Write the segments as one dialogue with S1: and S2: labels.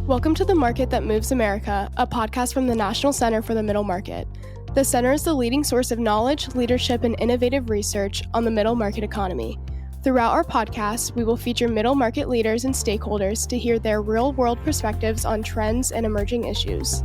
S1: Welcome to The Market That Moves America, a podcast from the National Center for the Middle Market. The center is the leading source of knowledge, leadership, and innovative research on the middle market economy. Throughout our podcast, we will feature middle market leaders and stakeholders to hear their real-world perspectives on trends and emerging issues.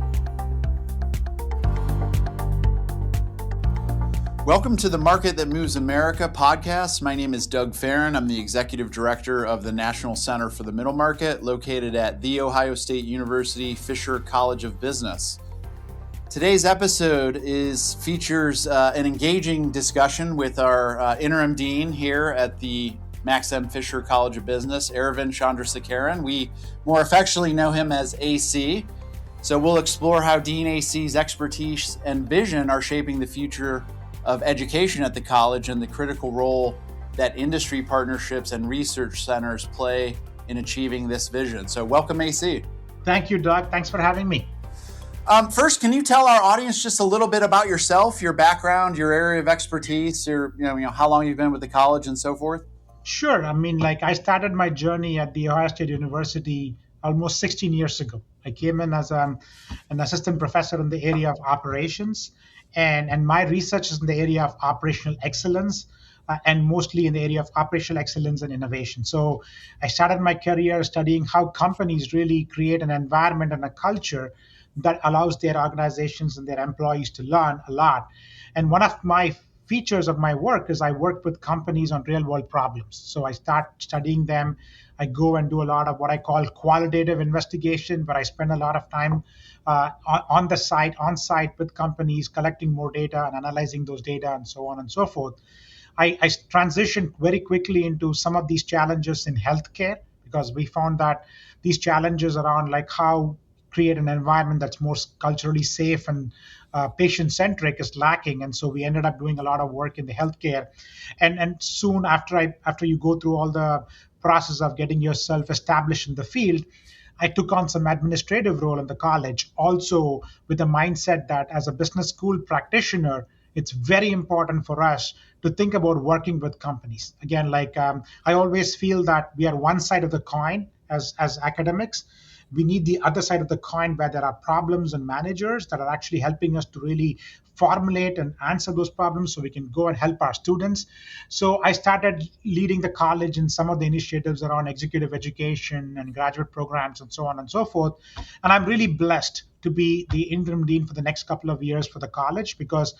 S2: Welcome to the Market That Moves America podcast. My name is Doug Farren. I'm the Executive Director of the National Center for the Middle Market, located at The Ohio State University Fisher College of Business. Today's episode features an engaging discussion with our Interim Dean here at the Max M. Fisher College of Business, Aravind Chandrasekaran. We more affectionately know him as AC. So we'll explore how Dean AC's expertise and vision are shaping the future of education at the college and the critical role that industry partnerships and research centers play in achieving this vision. So welcome, AC.
S3: Thank you, Doug. Thanks for having me.
S2: First, can you tell our audience just a little bit about yourself, your background, your area of expertise, your, how long you've been with the college and so forth?
S3: Sure. I started my journey at the Ohio State University almost 16 years ago. I came in as an assistant professor in the area of operations. And my research is in the area of operational excellence and mostly in the area of operational excellence and innovation. So I started my career studying how companies really create an environment and a culture that allows their organizations and their employees to learn a lot. And one of my features of my work is I work with companies on real world problems. So I start studying them. I go and do a lot of what I call qualitative investigation, but I spend a lot of time on site with companies, collecting more data and analyzing those data and so on and so forth. I transitioned very quickly into some of these challenges in healthcare because we found that these challenges around like how create an environment that's more culturally safe and patient-centric is lacking. And so we ended up doing a lot of work in the healthcare. And soon after you go through all the process of getting yourself established in the field, I took on some administrative role in the college, also with the mindset that as a business school practitioner, it's very important for us to think about working with companies. Again, I always feel that we are one side of the coin as academics. We need the other side of the coin where there are problems and managers that are actually helping us to really formulate and answer those problems so we can go and help our students. So I started leading the college in some of the initiatives around executive education and graduate programs and so on and so forth. And I'm really blessed to be the interim dean for the next couple of years for the college because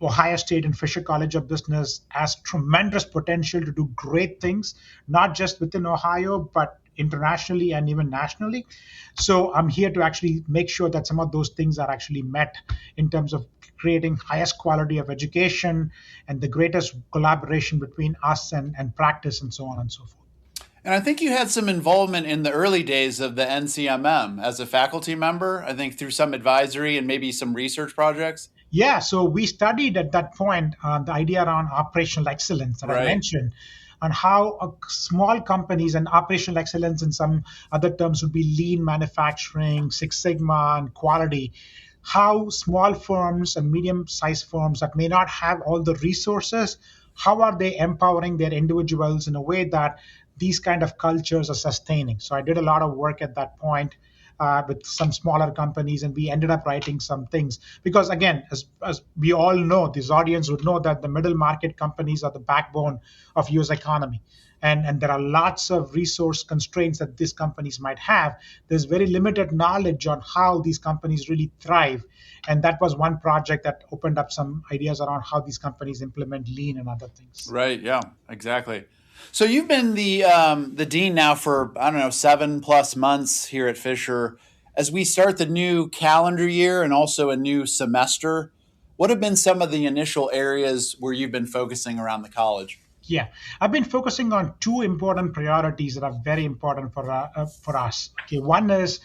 S3: Ohio State and Fisher College of Business has tremendous potential to do great things, not just within Ohio, but internationally and even nationally. So I'm here to actually make sure that some of those things are actually met in terms of creating highest quality of education and the greatest collaboration between us and practice and so on and so forth.
S2: And I think you had some involvement in the early days of the NCMM as a faculty member, I think through some advisory and maybe some research projects.
S3: Yeah, so we studied at that point the idea around operational excellence that I mentioned, and how small companies and operational excellence in some other terms would be lean manufacturing, Six Sigma, and quality, how small firms and medium-sized firms that may not have all the resources, how are they empowering their individuals in a way that these kind of cultures are sustaining. So I did a lot of work at that point with some smaller companies, and we ended up writing some things. Because again, as we all know, this audience would know that the middle market companies are the backbone of U.S. economy. And there are lots of resource constraints that these companies might have. There's very limited knowledge on how these companies really thrive. And that was one project that opened up some ideas around how these companies implement lean and other things.
S2: Right, yeah, exactly. So you've been the dean now for, 7+ months here at Fisher. As we start the new calendar year and also a new semester, what have been some of the initial areas where you've been focusing around the college?
S3: Yeah, I've been focusing on two important priorities that are very important for us. Okay, one is,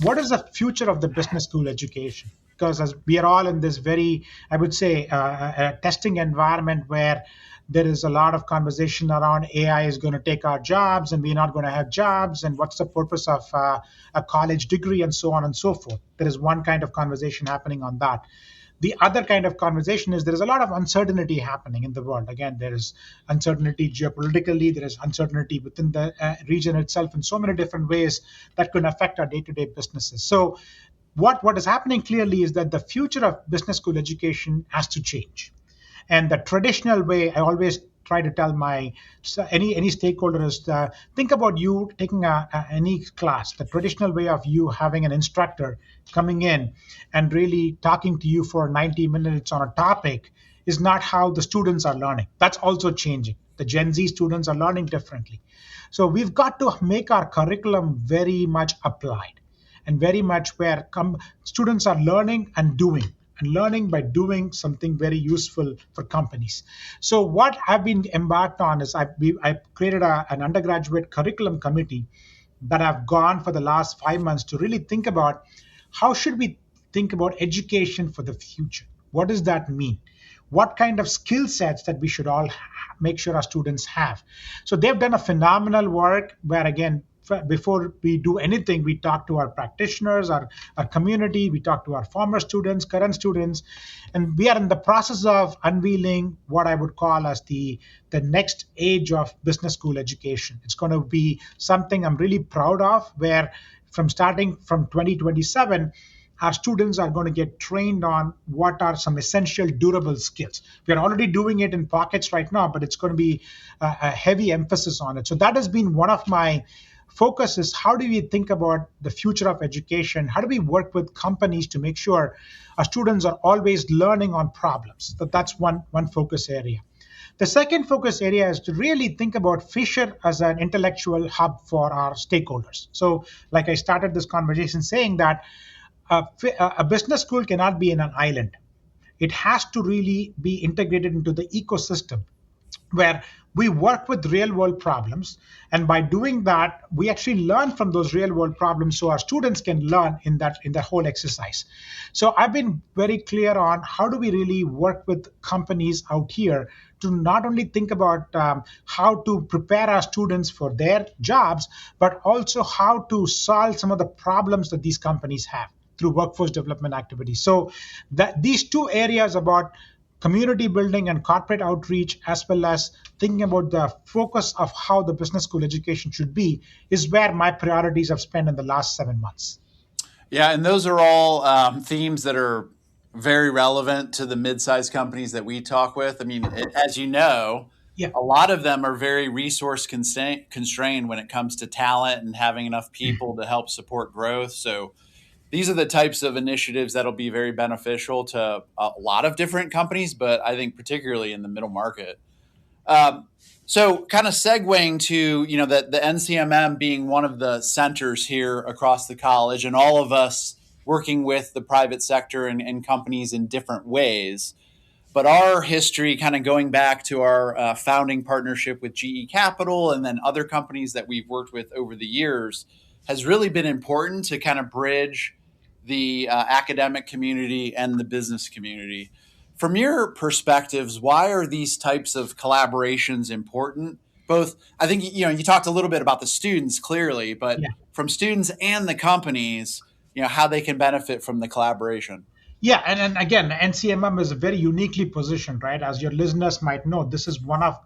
S3: what is the future of the business school education? Because as we are all in this very, I would say, a testing environment where there is a lot of conversation around AI is going to take our jobs and we're not going to have jobs, and what's the purpose of a college degree and so on and so forth. There is one kind of conversation happening on that. The other kind of conversation is there is a lot of uncertainty happening in the world. Again, there is uncertainty geopolitically, there is uncertainty within the region itself in so many different ways that could affect our day-to-day businesses. So what is happening clearly is that the future of business school education has to change. And the traditional way, I always try to tell my any stakeholder is think about you taking any class. The traditional way of you having an instructor coming in and really talking to you for 90 minutes on a topic is not how the students are learning. That's also changing. The Gen Z students are learning differently. So we've got to make our curriculum very much applied and very much where students are learning and doing and learning by doing something very useful for companies. So what I've been embarked on is I've created an undergraduate curriculum committee that I've gone for the last 5 months to really think about how should we think about education for the future. What does that mean? What kind of skill sets that we should all make sure our students have? So they've done a phenomenal work where, again, before we do anything, we talk to our practitioners, our community, we talk to our former students, current students, and we are in the process of unveiling what I would call as the next age of business school education. It's going to be something I'm really proud of, where starting from 2027, our students are going to get trained on what are some essential durable skills. We are already doing it in pockets right now, but it's going to be a heavy emphasis on it. So that has been one of my focus is how do we think about the future of education? How do we work with companies to make sure our students are always learning on problems? That's one focus area. The second focus area is to really think about Fisher as an intellectual hub for our stakeholders. So like I started this conversation saying that a business school cannot be in an island. It has to really be integrated into the ecosystem where we work with real world problems. And by doing that, we actually learn from those real world problems so our students can learn in the whole exercise. So I've been very clear on how do we really work with companies out here to not only think about how to prepare our students for their jobs, but also how to solve some of the problems that these companies have through workforce development activities. So these two areas about community building and corporate outreach, as well as thinking about the focus of how the business school education should be, is where my priorities have spent in the last 7 months.
S2: Yeah, and those are all themes that are very relevant to the mid-sized companies that we talk with. I mean, as you know, a lot of them are very resource constrained when it comes to talent and having enough people to help support growth. So these are the types of initiatives that'll be very beneficial to a lot of different companies, but I think particularly in the middle market. So kind of segueing to, the NCMM being one of the centers here across the college and all of us working with the private sector and companies in different ways. But our history kind of going back to our founding partnership with GE Capital and then other companies that we've worked with over the years has really been important to kind of bridge the academic community and the business community. From your perspectives, why are these types of collaborations important? Both, I think, you talked a little bit about the students clearly, but from students and the companies, how they can benefit from the collaboration.
S3: Yeah, and again, NCMM is very uniquely positioned, right? As your listeners might know, this is one of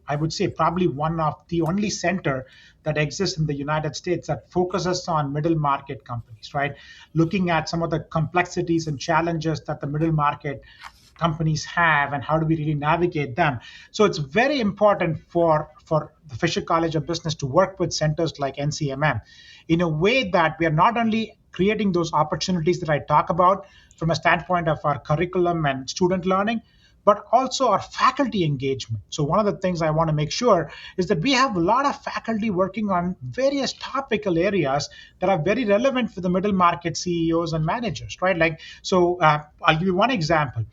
S3: I would say probably one of the only center that exists in the United States that focuses on middle market companies, right? Looking at some of the complexities and challenges that the middle market companies have and how do we really navigate them. So it's very important for the Fisher College of Business to work with centers like NCMM in a way that we are not only creating those opportunities that I talk about from a standpoint of our curriculum and student learning, but also our faculty engagement. So one of the things I want to make sure is that we have a lot of faculty working on various topical areas that are very relevant for the middle market CEOs and managers, right? I'll give you one example.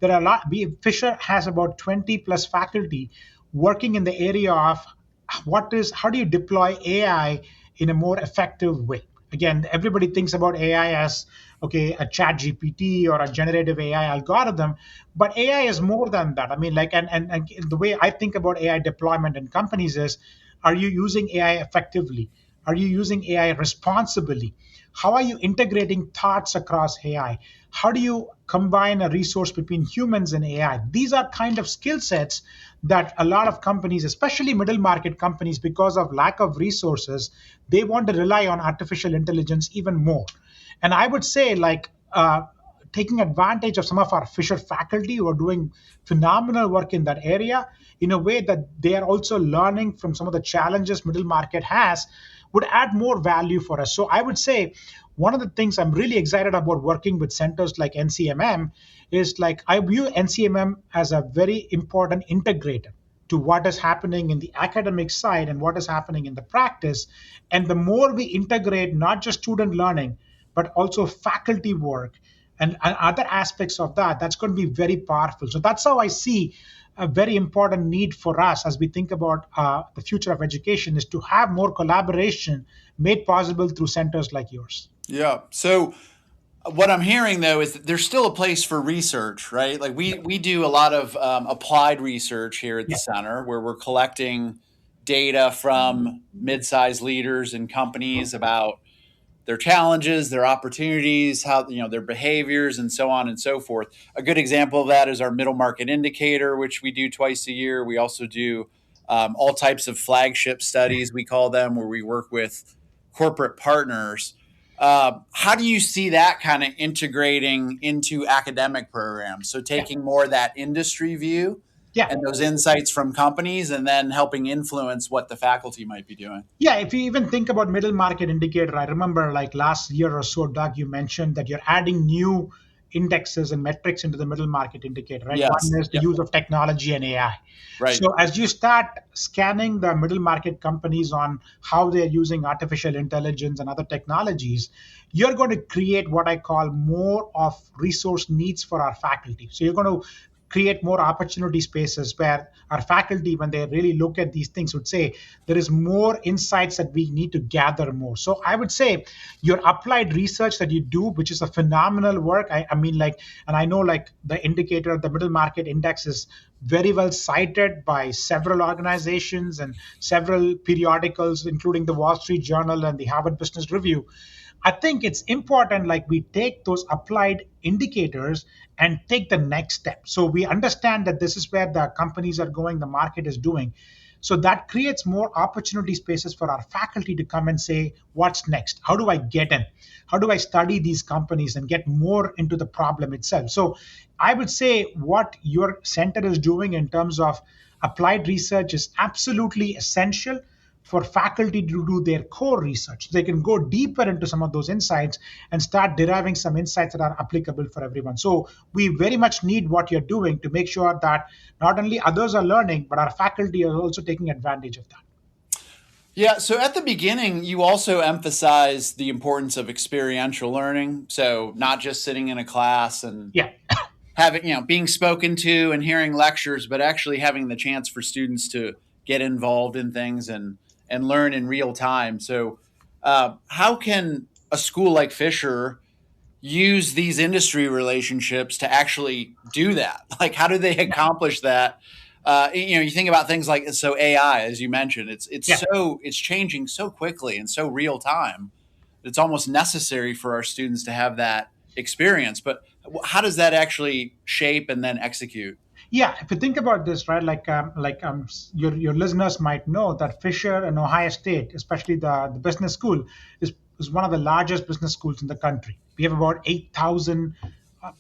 S3: There are Fisher has about 20 plus faculty working in the area of how do you deploy AI in a more effective way? Again, everybody thinks about AI as, a chat GPT or a generative AI algorithm, but AI is more than that. I mean, and the way I think about AI deployment in companies is, are you using AI effectively? Are you using AI responsibly? How are you integrating thoughts across AI? How do you combine a resource between humans and AI? These are kind of skill sets that a lot of companies, especially middle market companies, because of lack of resources, they want to rely on artificial intelligence even more. And I would say, like, taking advantage of some of our Fisher faculty who are doing phenomenal work in that area in a way that they are also learning from some of the challenges middle market has would add more value for us. So I would say one of the things I'm really excited about working with centers like NCMM is, like, I view NCMM as a very important integrator to what is happening in the academic side and what is happening in the practice. And the more we integrate not just student learning, but also faculty work and other aspects of that, that's going to be very powerful. So that's how I see a very important need for us as we think about the future of education, is to have more collaboration made possible through centers like yours.
S2: Yeah. So what I'm hearing though is that there's still a place for research, right? Like we do a lot of applied research here at the center, where we're collecting data from mid-sized leaders and companies about their challenges, their opportunities, how, their behaviors, and so on and so forth. A good example of that is our middle market indicator, which we do twice a year. We also do all types of flagship studies, we call them, where we work with corporate partners. How do you see that kind of integrating into academic programs? So taking more of that industry view and those insights from companies, and then helping influence what the faculty might be doing.
S3: Yeah, if you even think about middle market indicator, I remember like last year or so, Doug, you mentioned that you're adding new indexes and metrics into the middle market indicator, right?
S2: Yes.
S3: One is the use of technology and AI.
S2: Right.
S3: So as you start scanning the middle market companies on how they're using artificial intelligence and other technologies, you're going to create what I call more of resource needs for our faculty. So you're going to create more opportunity spaces where our faculty, when they really look at these things, would say there is more insights that we need to gather more. So I would say your applied research that you do, which is a phenomenal work. I mean, like, and I know like the indicator, the middle market index is very well cited by several organizations and several periodicals, including the Wall Street Journal and the Harvard Business Review. I think it's important, like, we take those applied indicators and take the next step. So we understand that this is where the companies are going, the market is doing. So that creates more opportunity spaces for our faculty to come and say, what's next? How do I get in? How do I study these companies and get more into the problem itself? So I would say what your center is doing in terms of applied research is absolutely essential for faculty to do their core research. They can go deeper into some of those insights and start deriving some insights that are applicable for everyone. So we very much need what you're doing to make sure that not only others are learning, but our faculty are also taking advantage of that.
S2: Yeah, so at the beginning, you also emphasize the importance of experiential learning. So not just sitting in a class and having, being spoken to and hearing lectures, but actually having the chance for students to get involved in things and learn in real time. So how can a school like Fisher use these industry relationships to actually do that? Like, how do they accomplish that? You think about things like, so AI, as you mentioned, it's changing so quickly and so real time. It's almost necessary for our students to have that experience. But how does that actually shape and then execute?
S3: Yeah, if you think about this, right, your listeners might know that Fisher and Ohio State, especially the business school, is one of the largest business schools in the country. We have about 8,000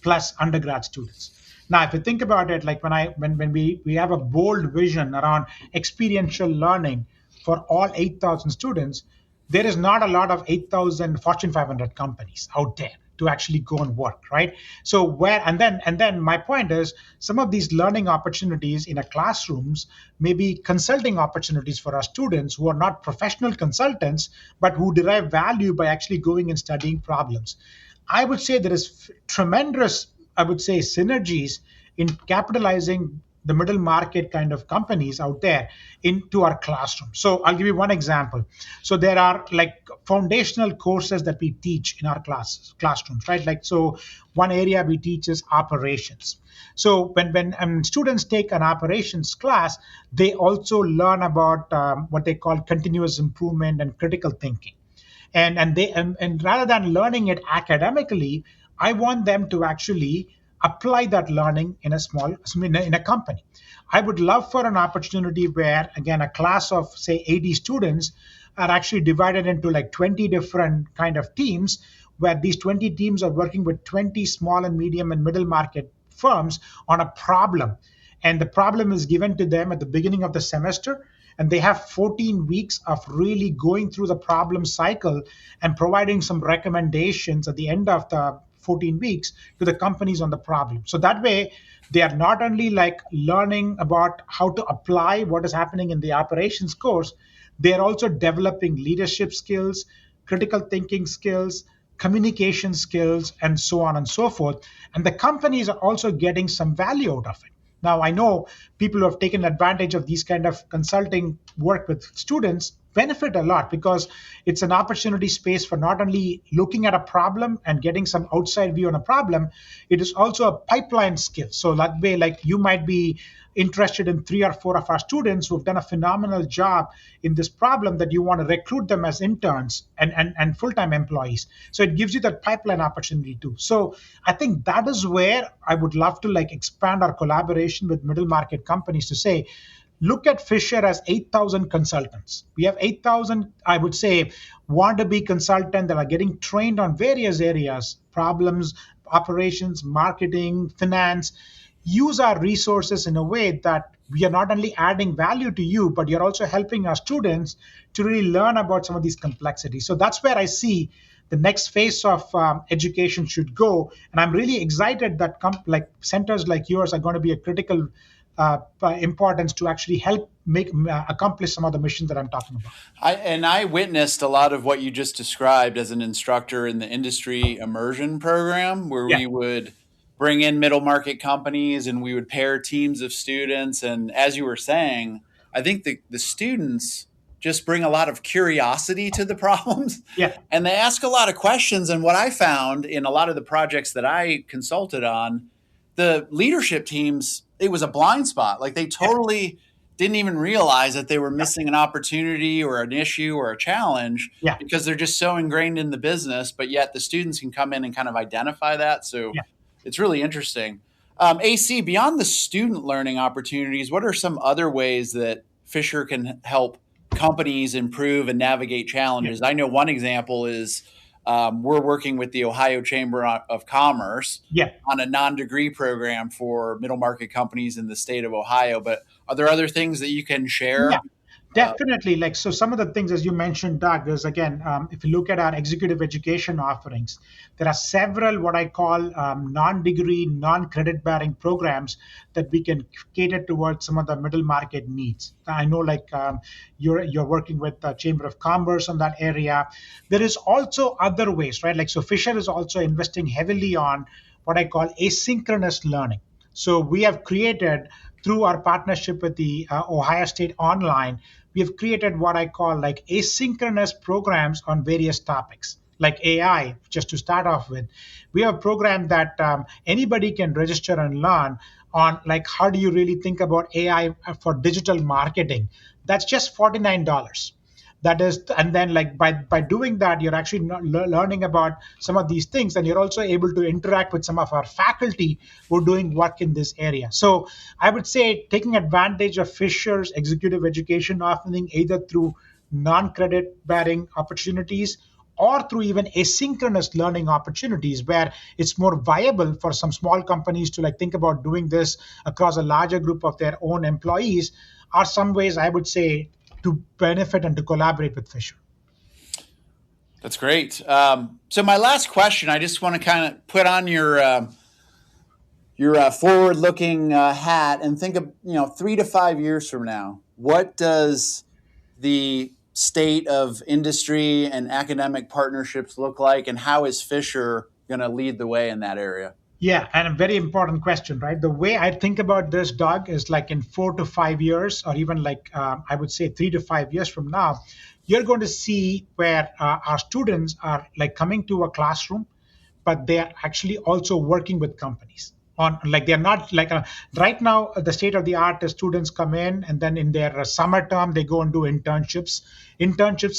S3: plus undergrad students. Now, if you think about it, like when we have a bold vision around experiential learning for all 8,000 students, there is not a lot of 8,000 Fortune 500 companies out there to actually go and work, right? So and then my point is, some of these learning opportunities in a classrooms may be consulting opportunities for our students who are not professional consultants, but who derive value by actually going and studying problems. I would say there is tremendous, synergies in capitalizing the middle market kind of companies out there into our classroom. So I'll give you one example. So there are like foundational courses that we teach in our classrooms, right? Like, so one area we teach is operations. So when students take an operations class, they also learn about what they call continuous improvement and critical thinking. And rather than learning it academically, I want them to actually apply that learning in a company. I would love for an opportunity where, again, a class of say 80 students are actually divided into like 20 different kind of teams, where these 20 teams are working with 20 small and medium and middle market firms on a problem. And the problem is given to them at the beginning of the semester, and they have 14 weeks of really going through the problem cycle and providing some recommendations at the end of the 14 weeks to the companies on the problem. So that way, they are not only like learning about how to apply what is happening in the operations course, they are also developing leadership skills, critical thinking skills, communication skills, and so on and so forth. And the companies are also getting some value out of it. Now, I know people who have taken advantage of these kind of consulting work with students benefit a lot, because it's an opportunity space for not only looking at a problem and getting some outside view on a problem, it is also a pipeline skill. So that way, like, you might be interested in 3 or 4 of our students who have done a phenomenal job in this problem, that you want to recruit them as interns and full-time employees. So it gives you that pipeline opportunity too. So I think that is where I would love to like expand our collaboration with middle market companies to say, look at Fisher as 8,000 consultants. We have 8,000, I would say, want-to-be consultants that are getting trained on various areas, problems, operations, marketing, finance. Use our resources in a way that we are not only adding value to you, but you're also helping our students to really learn about some of these complexities. So that's where I see the next phase of education should go. And I'm really excited that like centers like yours are going to be a critical importance to actually help accomplish some of the missions that I'm talking about.
S2: I witnessed a lot of what you just described as an instructor in the industry immersion program, where we would bring in middle market companies and we would pair teams of students. And as you were saying, I think the students just bring a lot of curiosity to the problems.
S3: Yeah.
S2: And they ask a lot of questions. And what I found in a lot of the projects that I consulted on, the leadership teams, it was a blind spot. Like they totally didn't even realize that they were missing an opportunity or an issue or a challenge because they're just so ingrained in the business, but yet the students can come in and kind of identify that. So it's really interesting. AC, beyond the student learning opportunities, what are some other ways that Fisher can help companies improve and navigate challenges? I know one example is we're working with the Ohio Chamber of Commerce on a non-degree program for middle market companies in the state of Ohio. But are there other things that you can share?
S3: Yeah. Definitely. Like, so some of the things, as you mentioned, Doug, is again, if you look at our executive education offerings, there are several what I call non-degree, non-credit bearing programs that we can cater towards some of the middle market needs. I know, like you're working with the Chamber of Commerce on that area. There is also other ways, right? Like, so Fisher is also investing heavily on what I call asynchronous learning. So we have created, through our partnership with the Ohio State Online, we have created what I call like asynchronous programs on various topics, like AI, just to start off with. We have a program that anybody can register and learn on, like, how do you really think about AI for digital marketing? That's just $49. That is, and then like by doing that, you're actually learning about some of these things, and you're also able to interact with some of our faculty who are doing work in this area. So I would say taking advantage of Fisher's executive education offering, either through non-credit bearing opportunities or through even asynchronous learning opportunities, where it's more viable for some small companies to like think about doing this across a larger group of their own employees, are some ways I would say to benefit and to collaborate with Fisher.
S2: That's great. So my last question, I just want to kind of put on your forward-looking hat and think of 3 to 5 years from now. What does the state of industry and academic partnerships look like, and how is Fisher going to lead the way in that area?
S3: Yeah, and a very important question, right? The way I think about this, Doug, is like in 4 to 5 years, or even like I would say 3 to 5 years from now, you're going to see where our students are like coming to a classroom, but they are actually also working with companies. on, like they're not like right now the state of the art is students come in and then in their summer term they go and do internships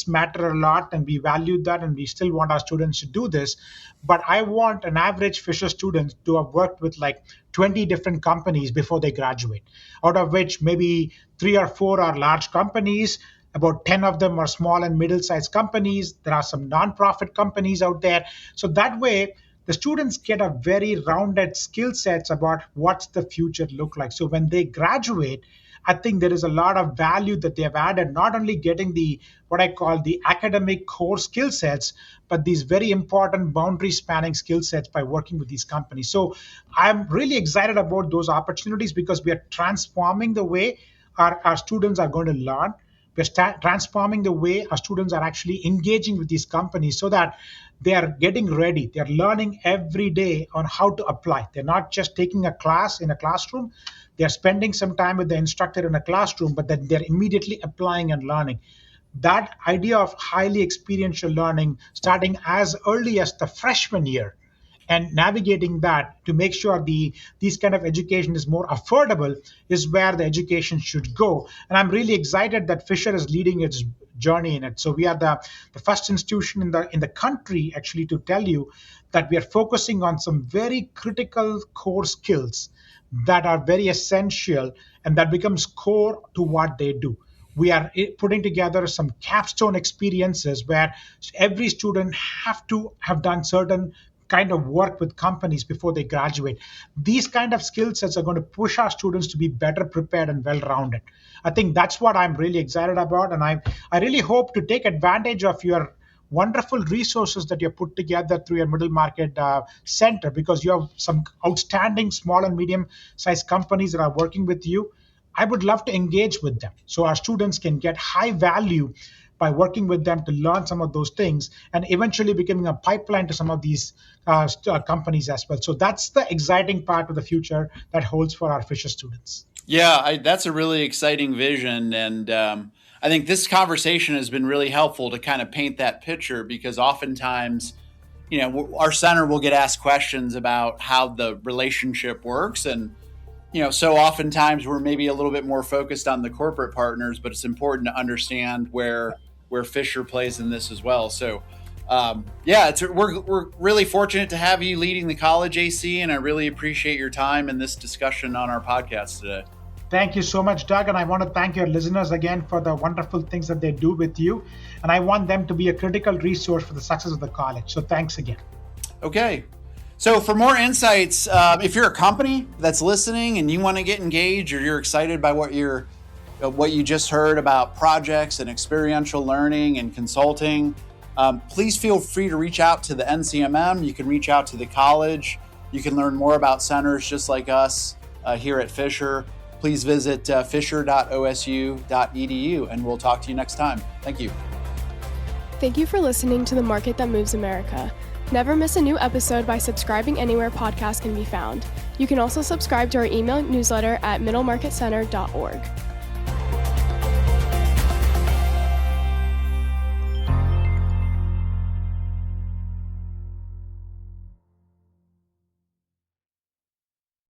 S3: matter a lot, and we value that, and we still want our students to do this. But I want an average Fisher student to have worked with like 20 different companies before they graduate, out of which maybe 3 or 4 are large companies. About 10 of them are small and middle-sized companies. There are some nonprofit companies out there. So that way, the students get a very rounded skill sets about what's the future look like. So when they graduate, I think there is a lot of value that they have added, not only getting the what I call the academic core skill sets, but these very important boundary spanning skill sets by working with these companies. So I'm really excited about those opportunities because we are transforming the way our students are going to learn. We're transforming the way our students are actually engaging with these companies so that they are getting ready. They're learning every day on how to apply. They're not just taking a class in a classroom. They're spending some time with the instructor in a classroom, but then they're immediately applying and learning. That idea of highly experiential learning starting as early as the freshman year and navigating that to make sure these kind of education is more affordable is where the education should go. And I'm really excited that Fisher is leading its journey in it. So we are the first institution in the country actually to tell you that we are focusing on some very critical core skills that are very essential and that becomes core to what they do. We are putting together some capstone experiences where every student have to have done certain kind of work with companies before they graduate. These kind of skill sets are going to push our students to be better prepared and well-rounded. I think that's what I'm really excited about. And I really hope to take advantage of your wonderful resources that you put together through your middle market center, because you have some outstanding small and medium-sized companies that are working with you. I would love to engage with them so our students can get high value by working with them to learn some of those things and eventually becoming a pipeline to some of these companies as well. So that's the exciting part of the future that holds for our Fisher students.
S2: Yeah, that's a really exciting vision. And I think this conversation has been really helpful to kind of paint that picture, because oftentimes, our center will get asked questions about how the relationship works. And, so oftentimes we're maybe a little bit more focused on the corporate partners, but it's important to understand where Fisher plays in this as well. So, we're really fortunate to have you leading the college, AC, and I really appreciate your time in this discussion on our podcast today.
S3: Thank you so much, Doug. And I want to thank your listeners again for the wonderful things that they do with you. And I want them to be a critical resource for the success of the college. So thanks again.
S2: Okay. So for more insights, if you're a company that's listening and you want to get engaged, or you're excited by what you just heard about projects and experiential learning and consulting, please feel free to reach out to the NCMM. You can reach out to the college. You can learn more about centers just like us here at Fisher. Please visit fisher.osu.edu, and we'll talk to you next time. Thank you.
S1: Thank you for listening to The Market That Moves America. Never miss a new episode by subscribing anywhere podcasts can be found. You can also subscribe to our email newsletter at middlemarketcenter.org.